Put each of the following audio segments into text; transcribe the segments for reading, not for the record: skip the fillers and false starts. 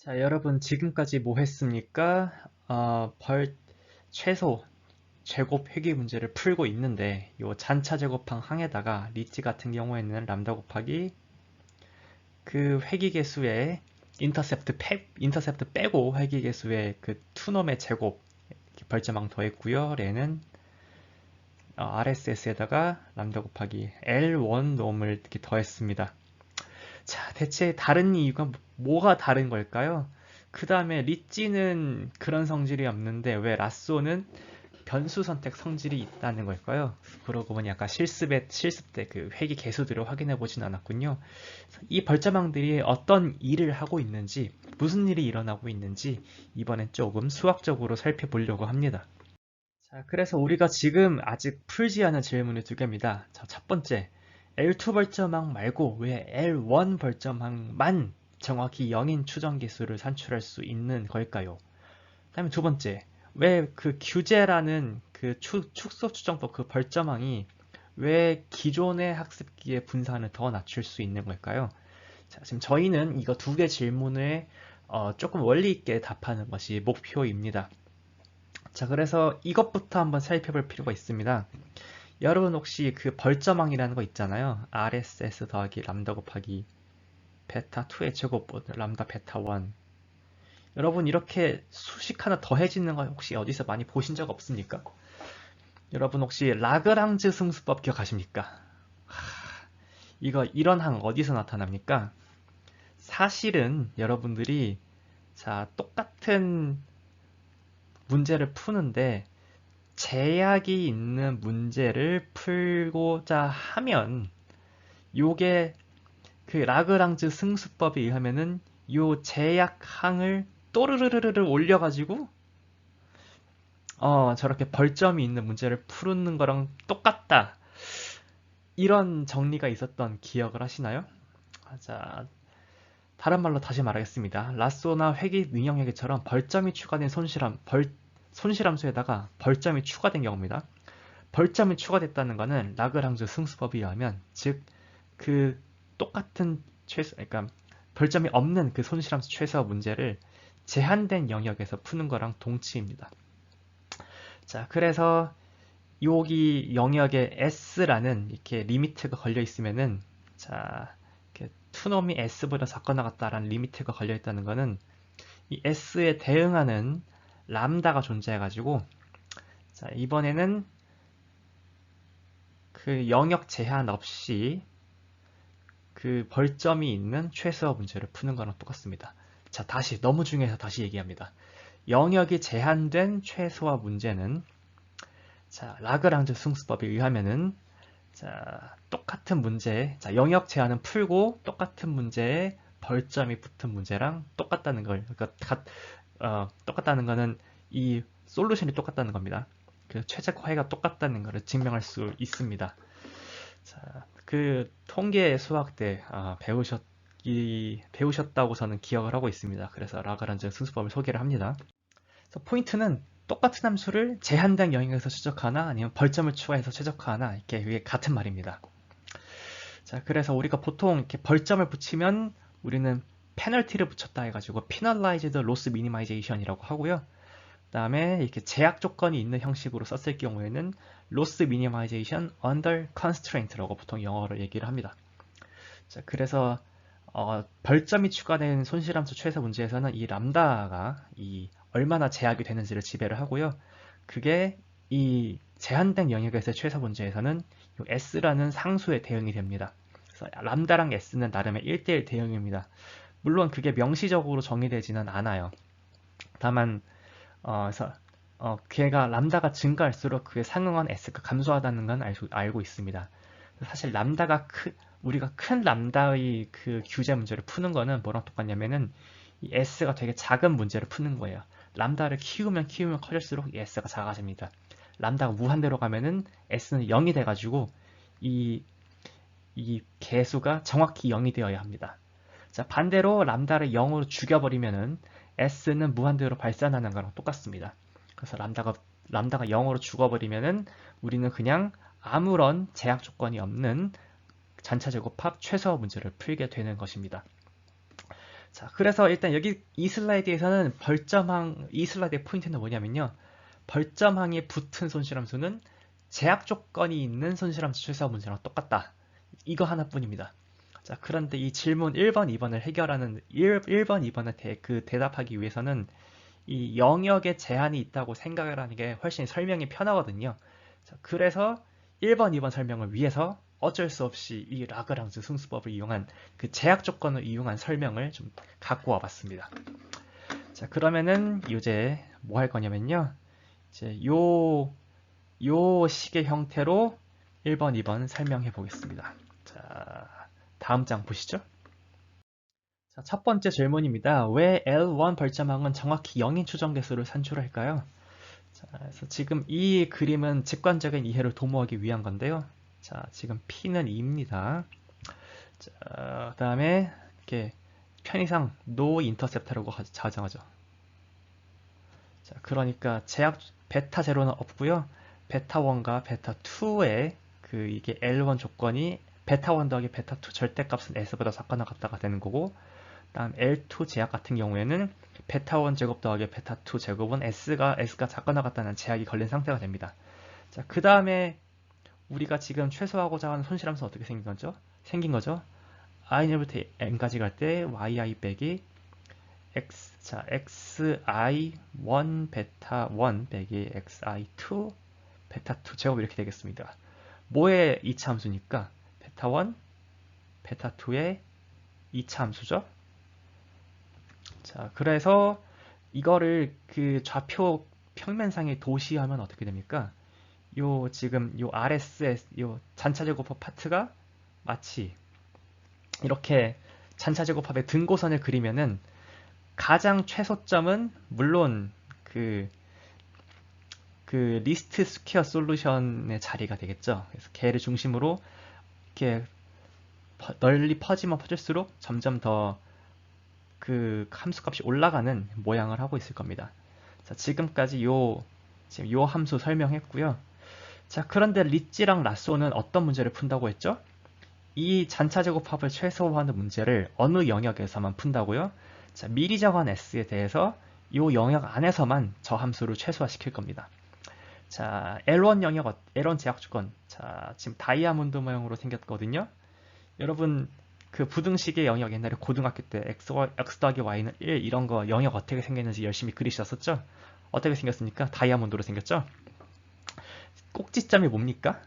자, 여러분 지금까지 뭐 했습니까? 최소 제곱 회귀 문제를 풀고 있는데 요 잔차 제곱항 항에다가 리치 같은 경우에는 람다 곱하기 그 회귀 개수의 인터셉트 빼고 회귀 개수의 그 투놈의 제곱 이렇게 벌점항 더했고요. 레는 RSS에다가 람다 곱하기 L1 놈을 이렇게 더했습니다. 자, 대체 다른 이유가 뭐가 다른 걸까요? 그 다음에 리찌는 그런 성질이 없는데 왜 라쏘는 변수 선택 성질이 있다는 걸까요? 그러고 보니 아까 실습 때 그 회귀 개수들을 확인해 보진 않았군요. 이 벌점항들이 어떤 일을 하고 있는지, 무슨 일이 일어나고 있는지 이번엔 조금 수학적으로 살펴보려고 합니다. 자, 그래서 우리가 지금 아직 풀지 않은 질문이 두 개입니다. 자, 첫 번째, L2 벌점항 말고 왜 L1 벌점항만 정확히 0인 추정 개수를 산출할 수 있는 걸까요? 그다음에 두 번째, 왜 그 규제라는 그 축소 추정법 그 벌점항이 왜 기존의 학습기의 분산을 더 낮출 수 있는 걸까요? 자, 지금 저희는 이거 두 개 질문에 조금 원리 있게 답하는 것이 목표입니다. 자, 그래서 이것부터 한번 살펴볼 필요가 있습니다. 여러분 혹시 그 벌점항이라는 거 있잖아요. RSS 더하기 람다 곱하기 베타 2의 제곱 람다 베타 1. 여러분 이렇게 수식 하나 더해지는 거 혹시 어디서 많이 보신 적 없습니까? 여러분 혹시 라그랑즈 승수법 기억하십니까? 이거 이런 항 어디서 나타납니까? 사실은 여러분들이 자 똑같은 문제를 푸는데 제약이 있는 문제를 풀고자 하면 요게 그 라그랑즈 승수법에 의하면은 요 제약항을 또르르르르 올려가지고 저렇게 벌점이 있는 문제를 푸는 거랑 똑같다. 이런 정리가 있었던 기억을 하시나요? 자, 다른 말로 다시 말하겠습니다. 라쏘나 회귀 능형회계처럼 벌점이 추가된 손실함수에다가 벌점이 추가된 경우입니다. 벌점이 추가됐다는 것은 라그랑즈 승수법에 의하면 즉 그 똑같은 그러니까 벌점이 없는 그 손실함수 최소화 문제를 제한된 영역에서 푸는 거랑 동치입니다. 자, 그래서 여기 영역에 S라는 이렇게 리미트가 걸려 있으면은 자, 이렇게 투놈이 S보다 작거 나갔다라는 리미트가 걸려 있다는 거는 이 S에 대응하는 람다가 존재해가지고 자, 이번에는 그 영역 제한 없이 그 벌점이 있는 최소화 문제를 푸는 거랑 똑같습니다. 자, 다시 너무 중요해서 다시 얘기합니다. 영역이 제한된 최소화 문제는 자, 라그랑즈 승수법에 의하면은 자, 똑같은 문제, 자, 영역 제한은 풀고 똑같은 문제에 벌점이 붙은 문제랑 똑같다는 걸, 그러니까 똑같다는 거는 이 솔루션이 똑같다는 겁니다. 그 최적화가 똑같다는 것을 증명할 수 있습니다. 자, 그 통계 수학 때 배우셨다고 저는 기억을 하고 있습니다. 그래서 라그란즈 승수법을 소개를 합니다. 그래서 포인트는 똑같은 함수를 제한된 영역에서 최적화하나 아니면 벌점을 추가해서 최적화하나 이렇게 이게 같은 말입니다. 자, 그래서 우리가 보통 이렇게 벌점을 붙이면 우리는 페널티를 붙였다 해가지고 penalized loss minimization이라고 하고요. 그다음에 이렇게 제약 조건이 있는 형식으로 썼을 경우에는 loss minimization under constraint라고 보통 영어로 얘기를 합니다. 자, 그래서 벌점이 추가된 손실함수 최소 문제에서는 이 람다가 이 얼마나 제약이 되는지를 지배를 하고요. 그게 이 제한된 영역에서의 최소 문제에서는 S라는 상수에 대응이 됩니다. 그래서 람다랑 S는 나름의 1대1 대응입니다. 물론 그게 명시적으로 정의되지는 않아요. 다만 그래서 걔가 람다가 증가할수록 그에 상응한 S가 감소하다는 건 알고 있습니다. 사실 우리가 큰 람다의 그 규제 문제를 푸는 거는 뭐랑 똑같냐면은 이 S가 되게 작은 문제를 푸는 거예요. 람다를 키우면 커질수록 이 S가 작아집니다. 람다가 무한대로 가면은 S는 0이 돼가지고 이, 이 개수가 정확히 0이 되어야 합니다. 자, 반대로 람다를 0으로 죽여버리면은 S는 무한대로 발산하는 거랑 똑같습니다. 그래서 람다가 0으로 죽어버리면은 우리는 그냥 아무런 제약 조건이 없는 잔차 제곱합 최소화 문제를 풀게 되는 것입니다. 자, 그래서 일단 여기 이 슬라이드에서는 이 슬라이드의 포인트는 뭐냐면요. 벌점항에 붙은 손실함수는 제약 조건이 있는 손실함수 최소화 문제랑 똑같다. 이거 하나뿐입니다. 자, 그런데 이 질문 1번, 2번을 해결하는 1번, 2번에 대답하기 위해서는 이 영역에 제한이 있다고 생각을 하는 게 훨씬 설명이 편하거든요. 자, 그래서 1번, 2번 설명을 위해서 어쩔 수 없이 이 라그랑즈 승수법을 이용한 그 제약 조건을 이용한 설명을 좀 갖고 와봤습니다. 자, 그러면은 이제 뭐 할 거냐면요. 이제 요 식의 형태로 1번, 2번 설명해 보겠습니다. 자, 다음 장 보시죠. 자, 첫 번째 질문입니다. 왜 L1 벌점항은 정확히 0인 추정 개수를 산출할까요? 자, 그래서 지금 이 그림은 직관적인 이해를 도모하기 위한 건데요. 자, 지금 P는 2입니다. 자, 그다음에 이렇게 편의상 no intercept라고 가정하죠. 자, 그러니까 제약 베타 제로는 없고요. 베타 1과 베타 2의 그 이게 L1 조건이 베타 1 더하기 베타 2 절대값은 S보다 작거나 같다가 되는 거고, 다음 L2 제약 같은 경우에는 베타 1 제곱 더하기 베타 2 제곱은 S가 작거나 같다는 제약이 걸린 상태가 됩니다. 자, 그 다음에 우리가 지금 최소화하고자 하는 손실함수 어떻게 생긴 거죠? i부터 n까지 갈 때 yi 빼기 xi1 베타 1 빼기 xi2 베타 2 제곱 이렇게 되겠습니다. 뭐의 2차 함수니까? 베타 1, 베타 2의 2차 함수죠. 자, 그래서 이거를 그 좌표 평면상에 도시하면 어떻게 됩니까? 지금 RSS 잔차 제곱합 파트가 마치 이렇게 잔차 제곱합의 등고선을 그리면은 가장 최소점은 물론 그 리스트 스퀘어 솔루션의 자리가 되겠죠. 그래서 걔를 중심으로 이렇게 널리 퍼지면 퍼질수록 점점 더 그 함수값이 올라가는 모양을 하고 있을 겁니다. 자, 지금까지 지금 요 함수 설명했고요. 자, 그런데 리찌랑 라쏘는 어떤 문제를 푼다고 했죠? 이 잔차 제곱합을 최소화하는 문제를 어느 영역에서만 푼다고요? 자, 미리 정한 S에 대해서 이 영역 안에서만 저 함수를 최소화시킬 겁니다. 자, L1 영역, L1 제약 조건. 자, 지금 다이아몬드 모양으로 생겼거든요. 여러분, 그 부등식의 영역 옛날에 고등학교 때 x 더하기 y는 1 이런 거 영역 어떻게 생겼는지 열심히 그리셨었죠? 어떻게 생겼습니까? 다이아몬드로 생겼죠? 꼭지점이 뭡니까?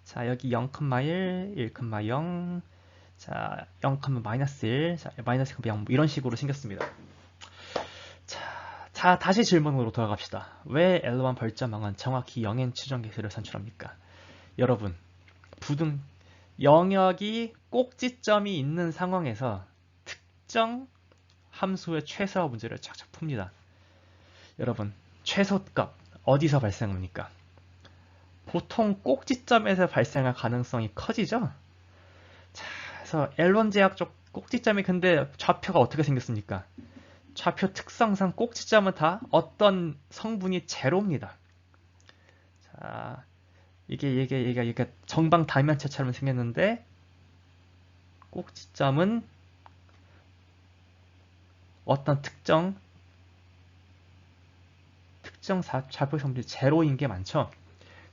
자, 여기 0,1, 1,0, 자, 0,-1, 자, -0 이런 식으로 생겼습니다. 자, 다시 질문으로 돌아갑시다. 왜 L1 벌점항은 정확히 0인 추정 개수를 산출합니까? 여러분, 영역이 꼭지점이 있는 상황에서 특정 함수의 최소화 문제를 착착 풉니다. 여러분, 최소값 어디서 발생합니까? 보통 꼭지점에서 발생할 가능성이 커지죠? 자, 그래서 L1 제약 쪽 꼭지점이 근데 좌표가 어떻게 생겼습니까? 좌표 특성상 꼭지점은 다 어떤 성분이 제로입니다. 자, 이게 정방 다면체처럼 생겼는데 꼭지점은 어떤 특정 좌표 성분이 제로인 게 많죠.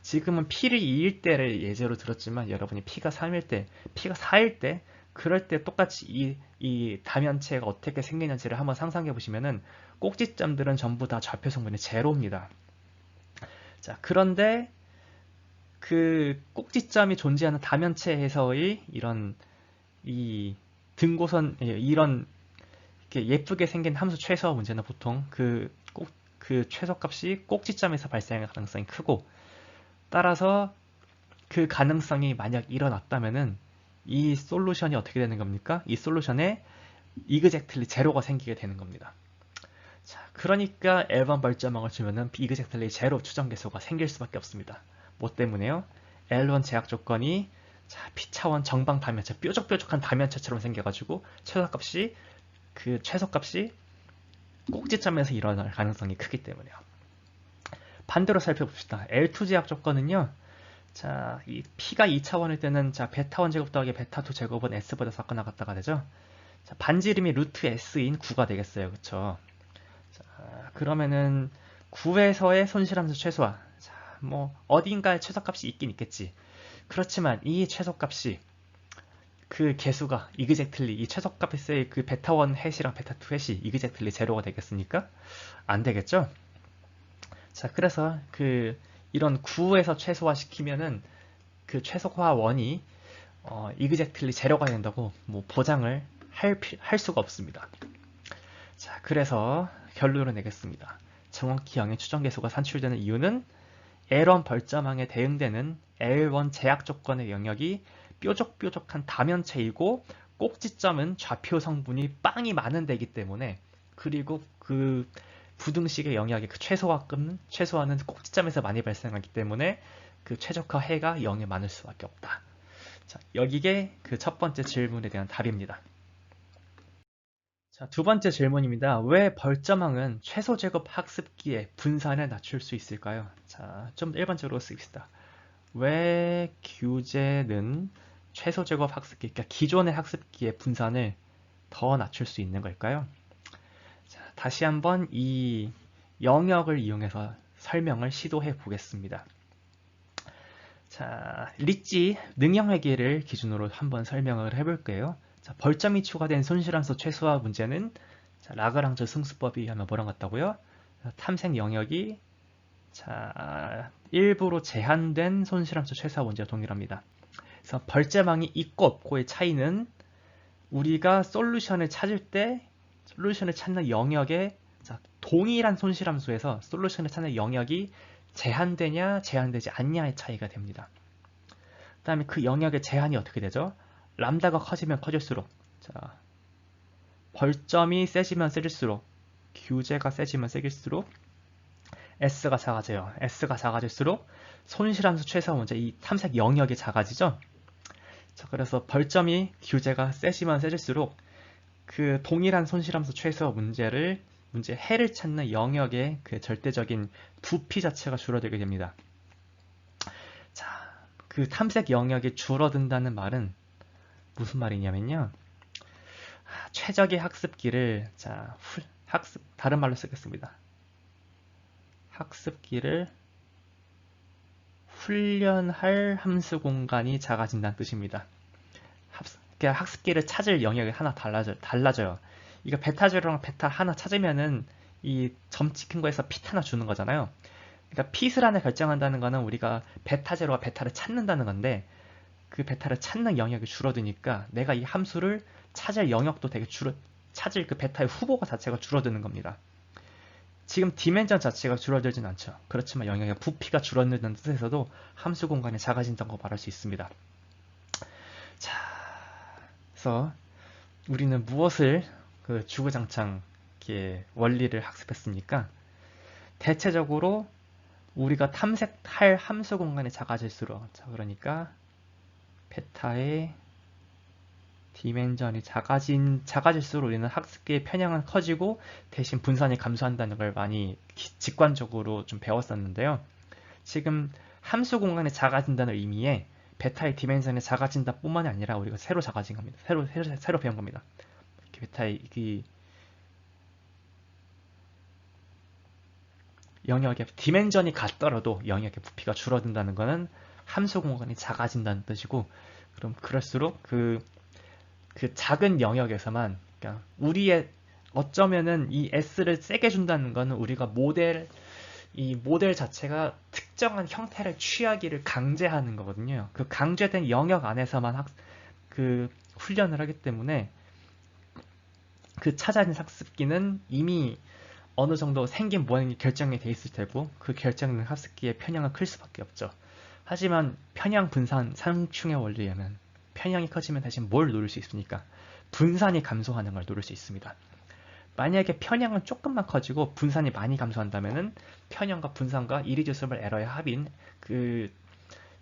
지금은 P를 2일 때를 예제로 들었지만 여러분이 P가 3일 때, P가 4일 때 그럴 때 똑같이 이 다면체가 어떻게 생기는지를 한번 상상해 보시면은 꼭지점들은 전부 다 좌표 성분이 제로입니다. 자, 그런데 그 꼭지점이 존재하는 다면체에서의 이런 이 등고선 이런 이렇게 예쁘게 생긴 함수 최소화 문제는 보통 그 최소값이 꼭지점에서 발생할 가능성이 크고, 따라서 그 가능성이 만약 일어났다면은 이 솔루션이 어떻게 되는 겁니까? 이 솔루션에 이그젝틀리 제로가 생기게 되는 겁니다. 자, 그러니까 L1 벌점항을 주면은 이그젝틀리 제로 추정 개수가 생길 수밖에 없습니다. 뭐 때문에요? L1 제약 조건이 자, P차원 정방 다면체, 뾰족뾰족한 다면체처럼 생겨가지고 최소값이 꼭지점에서 일어날 가능성이 크기 때문에요. 반대로 살펴봅시다. L2 제약 조건은요. 자, 이 P가 2차원일 때는 자, 베타 1 제곱 더하기 베타 2 제곱은 S보다 작거나 같다가 되죠. 자, 반지름이 루트 s인 9가 되겠어요. 그쵸? 자, 그러면은 9에서의 손실함수 최소화. 자, 뭐 어딘가에 최소값이 있긴 있겠지. 그렇지만 이 최소값이 그 개수가 exactly 이 최소값의 그 베타 1 햇이랑 베타 2 햇이 exactly 제로가 되겠습니까? 안 되겠죠? 자, 그래서 그 이런 9에서 최소화 시키면은 그 최소화 원이 exactly 제로가 된다고 뭐 보장을 할 수가 없습니다. 자, 그래서 결론을 내겠습니다. 정확히 영의 추정 개수가 산출되는 이유는 L1 벌점항에 대응되는 L1 제약 조건의 영역이 뾰족뾰족한 다면체이고 꼭지점은 좌표 성분이 빵이 많은 데이기 때문에 그리고 그 부등식의 영역의 그 최소화는 꼭지점에서 많이 발생하기 때문에 그 최적화 해가 0에 많을 수밖에 없다. 자, 여기게 그 첫 번째 질문에 대한 답입니다. 자, 두 번째 질문입니다. 왜 벌점항은 최소 제곱 학습기의 분산을 낮출 수 있을까요? 자, 좀 일반적으로 씁시다. 왜 규제는 최소 제곱 학습기, 그러니까 기존의 학습기의 분산을 더 낮출 수 있는 걸까요? 자, 다시 한번 이 영역을 이용해서 설명을 시도해 보겠습니다. 자, 리찌 능형회계를 기준으로 한번 설명을 해볼게요. 자, 벌점이 추가된 손실함수 최소화 문제는 자, 라그랑즈 승수법이 하면 뭐랑 같다고요? 탐색 영역이 자, 일부로 제한된 손실함수 최소화 문제와 동일합니다. 그래서 벌점항이 있고 없고의 차이는 우리가 솔루션을 찾을 때 솔루션을 찾는 영역에 자, 동일한 손실함수에서 솔루션을 찾는 영역이 제한되냐 제한되지 않냐의 차이가 됩니다. 그 다음에 그 영역의 제한이 어떻게 되죠? 람다가 커지면 커질수록 자, 벌점이 세지면 세질수록 규제가 세지면 세질수록 S가 작아져요. S가 작아질수록 손실함수 최소화 문제 이 탐색 영역이 작아지죠. 자, 그래서 벌점이 규제가 세지면 세질수록 그 동일한 손실함수 최소화 문제 해를 찾는 영역의 그 절대적인 부피 자체가 줄어들게 됩니다. 자, 그 탐색 영역이 줄어든다는 말은 무슨 말이냐면요. 최적의 학습기를 자, 다른 말로 쓰겠습니다. 학습기를 훈련할 함수 공간이 작아진다는 뜻입니다. 그러니까 학습기를 찾을 영역이 하나 달라져요. 이거 베타 제로랑 베타 하나 찾으면은 이 점 찍힌 거에서 핏 하나 주는 거잖아요. 그러니까 핏을 하나 결정한다는 거는 우리가 베타 제로와 베타를 찾는다는 건데 그 베타를 찾는 영역이 줄어드니까 내가 이 함수를 찾을 영역도 되게 찾을 그 베타의 후보가 자체가 줄어드는 겁니다. 지금 디멘전 자체가 줄어들진 않죠. 그렇지만 영역의 부피가 줄어드는 뜻에서도 함수 공간이 작아진다고 말할 수 있습니다. 자, 그래서 우리는 무엇을 그 주구장창 원리를 학습했습니까? 대체적으로 우리가 탐색할 함수 공간이 작아질수록 자, 그러니까 베타의 디멘전이 작아질수록 우리는 학습기의 편향은 커지고 대신 분산이 감소한다는 걸 많이 직관적으로 좀 배웠었는데요. 지금 함수 공간이 작아진다는 의미에 베타의 디멘전이 작아진다 뿐만이 아니라 우리가 새로 작아진 겁니다. 새로 배운 겁니다. 베타의 이 영역의 디멘전이 같더라도 영역의 부피가 줄어든다는 것은 함수 공간이 작아진다는 뜻이고 그럼 그럴수록 그 작은 영역에서만 그러니까 우리의 어쩌면은 이 S를 세게 준다는 것은 우리가 이 모델 자체가 특정한 형태를 취하기를 강제하는 거거든요. 그 강제된 영역 안에서만 그 훈련을 하기 때문에 그 찾아진 학습기는 이미 어느 정도 생긴 모양이 결정이 돼 있을 테고 그 결정된 학습기의 편향은 클 수밖에 없죠. 하지만 편향 분산 상충의 원리에 의하면 편향이 커지면 대신 뭘 누를 수 있습니까? 분산이 감소하는 걸 누를 수 있습니다. 만약에 편향은 조금만 커지고 분산이 많이 감소한다면은 편향과 분산과 이리듀서블 에러의 합인 그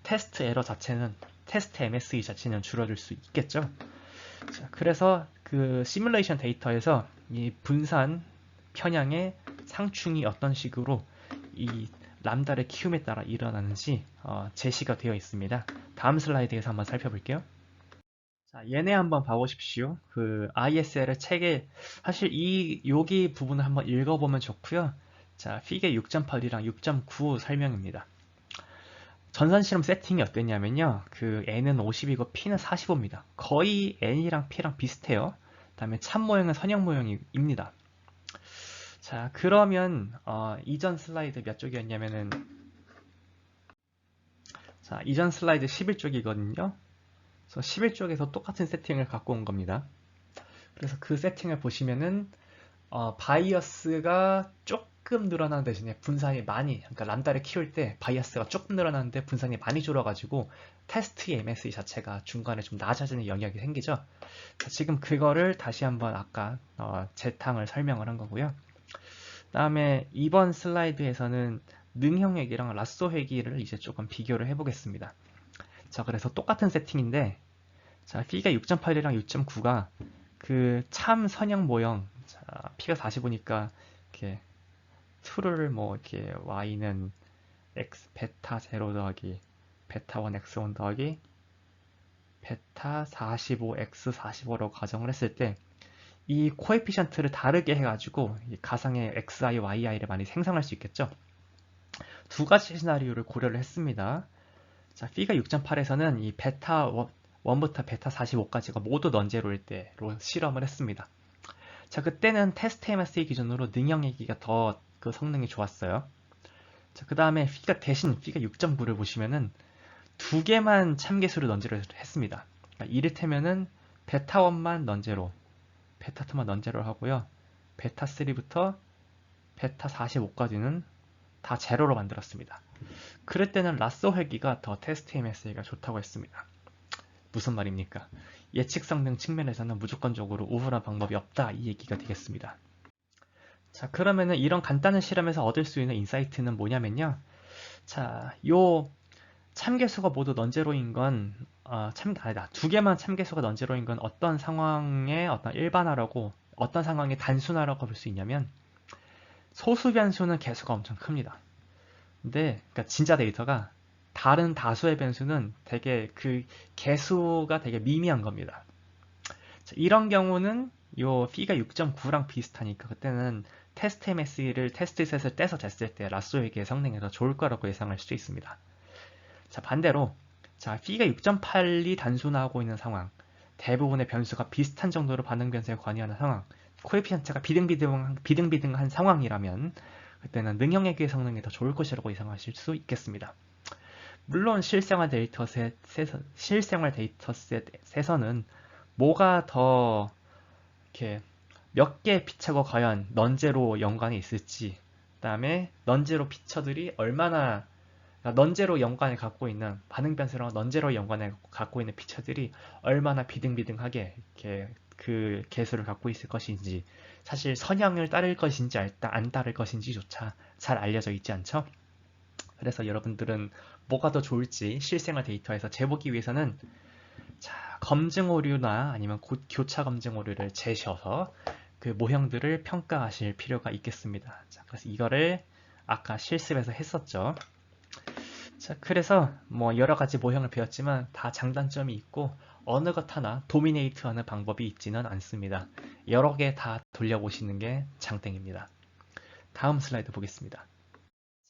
테스트 에러 자체는 테스트 MSE 자체는 줄어들 수 있겠죠. 자, 그래서 그 시뮬레이션 데이터에서 이 분산 편향의 상충이 어떤 식으로 이 람다를 키움에 따라 일어나는지 제시가 되어 있습니다. 다음 슬라이드에서 한번 살펴볼게요. 자, 얘네 한번 봐보십시오. 그 ISL의 책에 사실 여기 부분을 한번 읽어보면 좋고요. 자, 피게 6.8이랑 6.9 설명입니다. 전산 실험 세팅이 어땠냐면요. 그 N은 50이고 P는 45입니다. 거의 N이랑 P랑 비슷해요. 그다음에 참 모형은 선형 모형입니다. 자, 그러면 이전 슬라이드 몇 쪽이었냐면은 자, 이전 슬라이드 11쪽이거든요. 그래서 11쪽에서 똑같은 세팅을 갖고 온 겁니다. 그래서 그 세팅을 보시면은 바이어스가 조금 늘어나는 대신에 분산이 많이, 그러니까 람다를 키울 때 바이어스가 조금 늘어나는데 분산이 많이 줄어가지고 테스트 MSE 자체가 중간에 좀 낮아지는 영역이 생기죠. 지금 그거를 다시 한번 아까 재탕을 설명을 한 거고요. 다음에 이번 슬라이드에서는 능형 회기랑 라쏘 회기를 이제 조금 비교를 해보겠습니다. 자, 그래서 똑같은 세팅인데, 자, P가 6.8이랑 6.9가 그 참 선형 모형, 자, P가 45니까 이렇게 true를 뭐 이렇게 y는 x 베타 0 더하기 베타 1 x1 더하기 베타 45 x 45로 가정을 했을 때 이 코에피션트를 다르게 해가지고 이 가상의 xi, yi를 많이 생성할 수 있겠죠. 두 가지 시나리오를 고려를 했습니다. 자, P가 6.8에서는 이 베타 1부터 베타 45까지가 모두 넌제로일 때로 실험을 했습니다. 자, 그때는 테스트 MSE 기준으로 능형 얘기가 더 그 성능이 좋았어요. 자, 그 다음에 P가 6.9를 보시면은 두 개만 참개수를 넌제로 했습니다. 그러니까 이를테면은 베타 1만 넌제로, 베타 2만 넌제로 하고요. 베타 3부터 베타 45까지는 다 제로로 만들었습니다. 그럴 때는 라쏘 회기가 더 테스트 MSE가 좋다고 했습니다. 무슨 말입니까? 예측 성능 측면에서는 무조건적으로 우월한 방법이 없다 이 얘기가 되겠습니다. 자, 그러면은 이런 간단한 실험에서 얻을 수 있는 인사이트는 뭐냐면요. 자, 요 참개수가 모두 넌제로인 건 아니다. 두 개만 참개수가 넌제로인 건 어떤 상황에 어떤 일반화라고 어떤 상황에 단순화라고 볼 수 있냐면 소수 변수는 개수가 엄청 큽니다. 근데 그러니까 진짜 데이터가 다른 다수의 변수는 되게 그 개수가 되게 미미한 겁니다. 자, 이런 경우는 요 P가 6.9랑 비슷하니까 그때는 테스트 MSE를 테스트셋을 떼서 쟀을 때 라쏘에게 성능이 더 좋을 거라고 예상할 수 있습니다. 자, 반대로 자, P가 6.8이 단순화하고 있는 상황, 대부분의 변수가 비슷한 정도로 반응 변수에 관여하는 상황, 코에피션트가 비등비등한 상황이라면 그때는 능형회귀의 성능이 더 좋을 것이라고 예상하실 수 있겠습니다. 물론 실생활 데이터셋에서는 뭐가 더 이렇게 몇 개의 피처가 과연 넌제로 연관이 있을지, 그다음에 넌제로 피처들이 얼마나 그러니까 넌제로 연관을 갖고 있는 반응 변수랑 넌제로 연관을 갖고 있는 피처들이 얼마나 비등비등하게 이렇게 그 개수를 갖고 있을 것인지 사실 선형을 따를 것인지 안 따를 것인지조차 잘 알려져 있지 않죠. 그래서 여러분들은 뭐가 더 좋을지 실생활 데이터에서 재보기 위해서는 자, 검증 오류나 아니면 교차 검증 오류를 재셔서 그 모형들을 평가하실 필요가 있겠습니다. 자, 그래서 이거를 아까 실습에서 했었죠. 자, 그래서 뭐 여러 가지 모형을 배웠지만 다 장단점이 있고 어느 것 하나 도미네이트하는 방법이 있지는 않습니다. 여러 개 다 돌려보시는 게 장땡입니다. 다음 슬라이드 보겠습니다.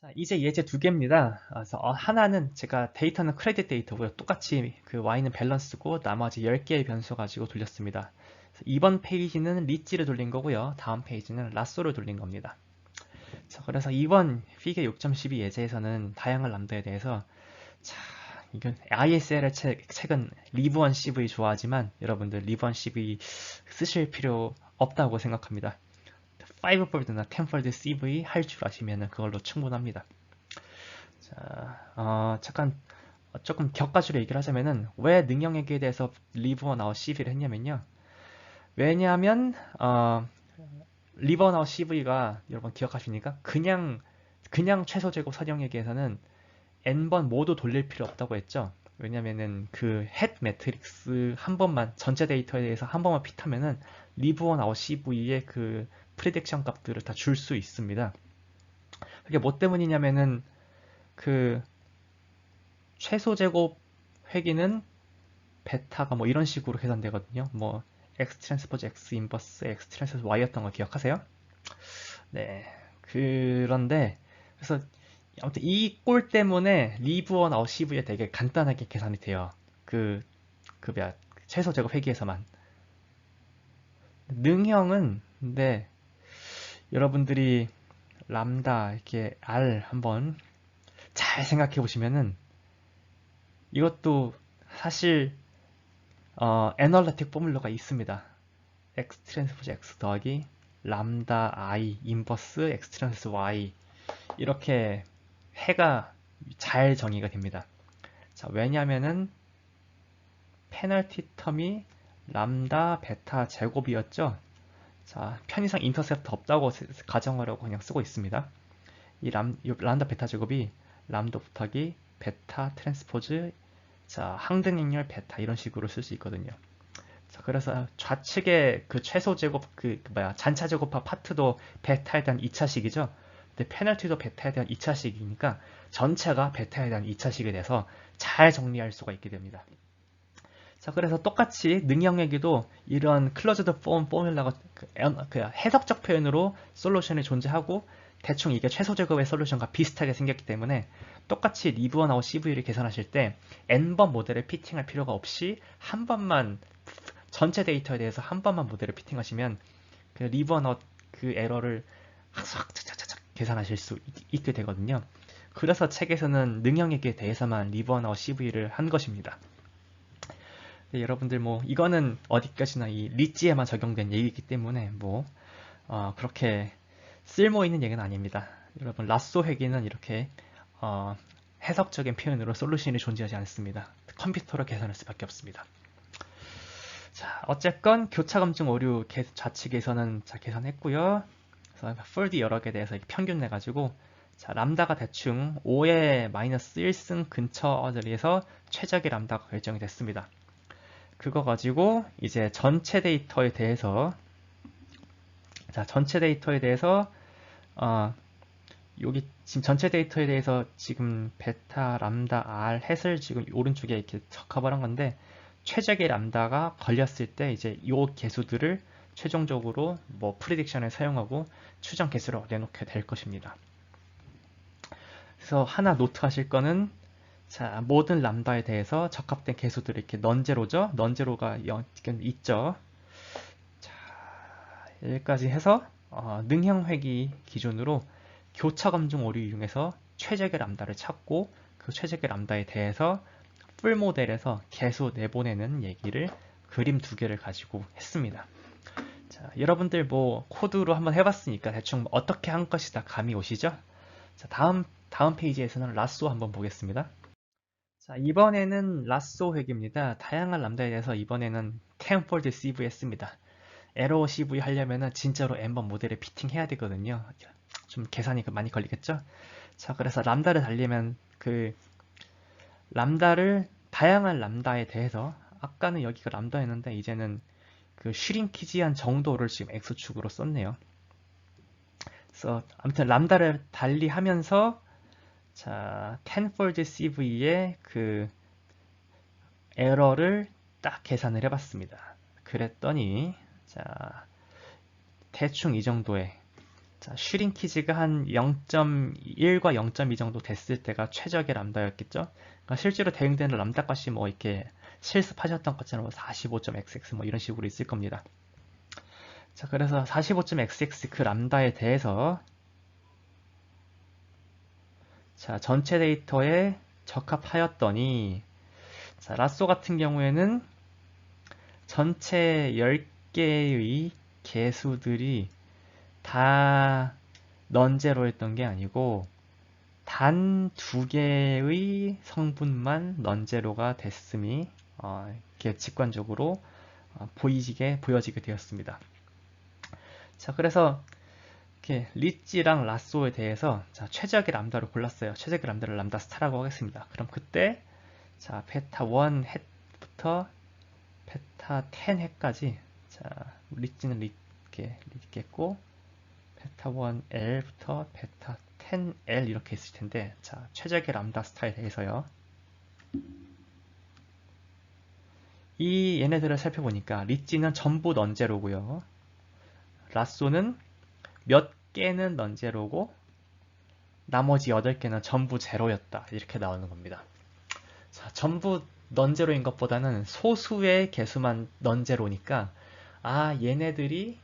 자, 이제 예제 두 개입니다. 그래서 하나는 제가 데이터는 크레딧 데이터고요. 똑같이 그 y는 밸런스고 나머지 10개의 변수 가지고 돌렸습니다. 이번 페이지는 리찌를 돌린 거고요. 다음 페이지는 라쏘를 돌린 겁니다. 자, 그래서 이번 피겨 6.12 예제에서는 다양한 람다에 대해서 자, 이건 ISL의 책은 리브원 CV 좋아하지만 여러분들 리브원 CV 쓰실 필요 없다고 생각합니다. 5fold나 10fold CV 할 줄 아시면 그걸로 충분합니다. 자, 잠깐 조금 격가지로 얘기를 하자면은 왜 능형회계에 대해서 리브원 아웃 CV를 했냐면요. 왜냐하면 리버나우 CV가 여러분 기억하십니까? 그냥 최소 제곱 선형에게서는 n번 모두 돌릴 필요 없다고 했죠. 왜냐면은 그 헷 매트릭스 한 번만 전체 데이터에 대해서 한 번만 핏하면은 리브원 아웃 CV의 그 프리딕션 값들을 다 줄 수 있습니다. 그게 뭐 때문이냐면은 그 최소 제곱 회기는 베타가 뭐 이런 식으로 계산되거든요. 뭐 x 트랜스포즈 x 인버스 x 트랜스포즈 y였던 거 기억하세요? 네. 그런데 그래서 아무튼 이 꼴 때문에 리브원 어시브에 되게 간단하게 계산이 돼요. 뭐야, 최소 제곱 회귀에서만. 능형은 근데 여러분들이 람다 이렇게 R 한번 잘 생각해 보시면은 이것도 사실 애널리틱 포뮬러가 있습니다. x 트랜스포즈 x 더하기 람다 I 인버스 x 트랜스포즈 y 이렇게 해가 잘 정의가 됩니다. 자, 왜냐면은 페널티 텀이 람다 베타 제곱이었죠. 자, 편의상 인터셉트 없다고 가정하려고 그냥 쓰고 있습니다. 이 람다 베타 제곱이 람다 곱하기 베타 트랜스포즈 자, 항등행렬 베타 이런 식으로 쓸 수 있거든요. 자, 그래서 좌측의 그 최소 제곱 잔차 제곱합 파트도 베타에 대한 2차식이죠. 근데 페널티도 베타에 대한 2차식이니까 전체가 베타에 대한 2차식이 돼서 잘 정리할 수가 있게 됩니다. 자, 그래서 똑같이 능형에게도 이런 클로즈드 폼 포뮬라가 해석적 표현으로 솔루션이 존재하고 대충 이게 최소 제곱의 솔루션과 비슷하게 생겼기 때문에 똑같이 리브원하고 CV를 계산하실 때 n번 모델을 피팅할 필요가 없이 한 번만 전체 데이터에 대해서 한 번만 모델을 피팅하시면 그 리브원하고 그 에러를 착착착착 계산하실 수 있게 되거든요. 그래서 책에서는 능형에게 대해서만 리브원하고 CV를 한 것입니다. 네, 여러분들 뭐 이거는 어디까지나 이 리지에만 적용된 얘기이기 때문에 뭐 그렇게 쓸모 있는 얘기는 아닙니다. 여러분 라쏘 회계는 이렇게 해석적인 표현으로 솔루션이 존재하지 않습니다. 컴퓨터로 계산할 수밖에 없습니다. 자, 어쨌건 교차 검증 오류 좌측에서는 자, 계산했고요. 그래서 폴드 여러 개에 대해서 평균 내가지고 자, 람다가 대충 5의 마이너스 1승 근처에서 최적의 람다가 결정이 됐습니다. 그거 가지고 이제 전체 데이터에 대해서 여기 지금 전체 데이터에 대해서 지금 베타, 람다, R 햇을 지금 오른쪽에 이렇게 적합을 한 건데 최적의 람다가 걸렸을 때 이제 요 개수들을 최종적으로 뭐 프리딕션에 사용하고 추정 개수로 내놓게 될 것입니다. 그래서 하나 노트하실 거는 자, 모든 람다에 대해서 적합된 개수들이 이렇게 넌제로죠? 넌제로가 있죠. 자, 여기까지 해서 능형 회귀 기준으로 교차 검증 오류 이용해서 최적의 람다를 찾고 그 최적의 람다에 대해서 풀 모델에서 개수 내보내는 얘기를 그림 두 개를 가지고 했습니다. 자, 여러분들 뭐 코드로 한번 해봤으니까 대충 어떻게 한 것이다 감이 오시죠? 자, 다음 페이지에서는 라쏘 한번 보겠습니다. 자, 이번에는 라쏘 회계입니다. 다양한 람다에 대해서 이번에는 텐폴드 CV 했습니다. 에러 CV 하려면은 진짜로 n번 모델에 피팅해야 되거든요. 좀 계산이 많이 걸리겠죠? 자, 그래서 람다를 달리면 람다를 다양한 람다에 대해서 아까는 여기가 람다였는데 이제는 그 슈링키지한 정도를 지금 X축으로 썼네요. 그래서 아무튼 람다를 달리하면서 자, 텐폴드 CV의 그 에러를 딱 계산을 해봤습니다. 그랬더니 자, 대충 이 정도의 자, 슈링키지가 한 0.1과 0.2 정도 됐을 때가 최적의 람다였겠죠? 그러니까 실제로 대응되는 람다 값이 뭐 이렇게 실습하셨던 것처럼 45.xx 뭐 이런 식으로 있을 겁니다. 자, 그래서 45.xx 그 람다에 대해서 자, 전체 데이터에 적합하였더니 자, 라쏘 같은 경우에는 전체 10개의 개수들이 다 넌제로였던 게 아니고 단 2개의 성분만 넌제로가 됐음이 이렇게 직관적으로 보여지게 되었습니다. 자, 그래서 이렇게 리찌랑 라쏘에 대해서 자, 최적의 람다를 골랐어요. 최적의 람다를 람다 스타라고 하겠습니다. 그럼 그때 자, 베타 1 햇부터 베타 10 햇까지 자, 리찌는 이렇게 있겠고 베타 1 L부터 베타 10 L 이렇게 있을 텐데 자, 최적의 람다 스타에 대해서요. 이 얘네들을 살펴보니까 리찌는 전부 넌제로고요. 라쏘는 몇 개는 넌제로고 나머지 8개는 전부 제로였다. 이렇게 나오는 겁니다. 자, 전부 넌제로인 것보다는 소수의 개수만 넌제로니까 아, 얘네들이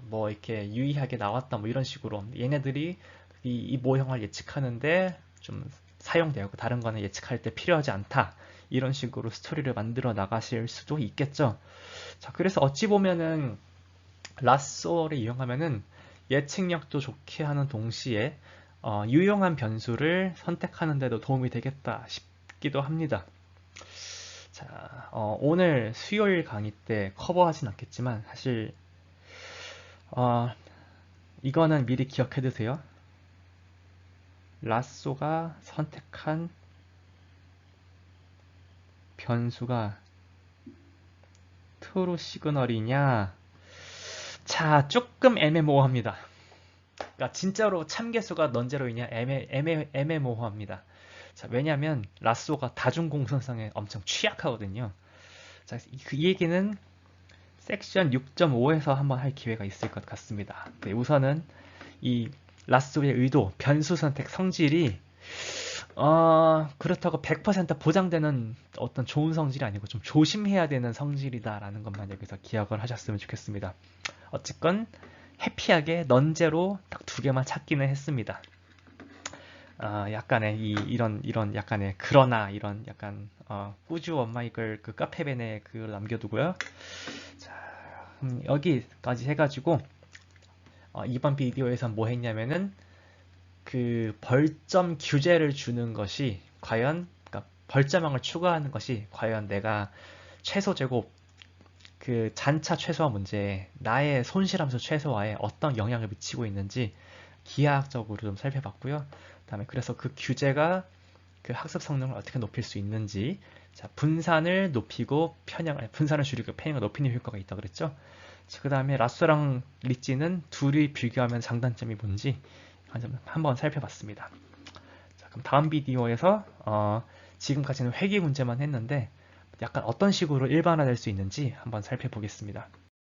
뭐 이렇게 유의하게 나왔다 뭐 이런 식으로 얘네들이 이 모형을 예측하는데 좀 사용되고 다른 거는 예측할 때 필요하지 않다. 이런 식으로 스토리를 만들어 나가실 수도 있겠죠. 자, 그래서 어찌 보면은 라쏘를 이용하면은 예측력도 좋게 하는 동시에 유용한 변수를 선택하는 데도 도움이 되겠다 싶기도 합니다. 자, 오늘 수요일 강의 때 커버하진 않겠지만 사실 이거는 미리 기억해 두세요. 라쏘가 선택한 변수가 트루 시그널이냐? 자, 조금 애매모호합니다. 그러니까 진짜로 참개수가 넌제로이냐 애매모호합니다. 자, 왜냐하면 라쏘가 다중공선상에 엄청 취약하거든요. 자, 이 얘기는 섹션 6.5에서 한번 할 기회가 있을 것 같습니다. 네, 우선은 이 라쏘의 의도, 변수 선택 성질이 그렇다고 100% 보장되는 어떤 좋은 성질이 아니고 좀 조심해야 되는 성질이다라는 것만 여기서 기억을 하셨으면 좋겠습니다. 어쨌건 해피하게 넌제로 딱 2개만 찾기는 했습니다. 약간의 이런 약간의 그러나 이런 약간 꾸주 원마이글 그 카페벤에 그걸 남겨두고요. 자, 여기까지 해가지고 이번 비디오에서 뭐 했냐면은 그 벌점 규제를 주는 것이 과연 그러니까 벌점형을 추가하는 것이 과연 내가 최소 제곱 그 잔차 최소화 문제에 나의 손실함수 최소화에 어떤 영향을 미치고 있는지 기하학적으로 좀 살펴봤고요. 그다음에 그래서 그 규제가 그 학습 성능을 어떻게 높일 수 있는지, 자, 분산을 높이고 분산을 줄이고 편향을 높이는 효과가 있다 그랬죠. 그 다음에 라쏘랑 리찌는 둘이 비교하면 장단점이 뭔지 한번 살펴봤습니다. 자, 그럼 다음 비디오에서 지금까지는 회귀 문제만 했는데 약간 어떤 식으로 일반화될 수 있는지 한번 살펴보겠습니다.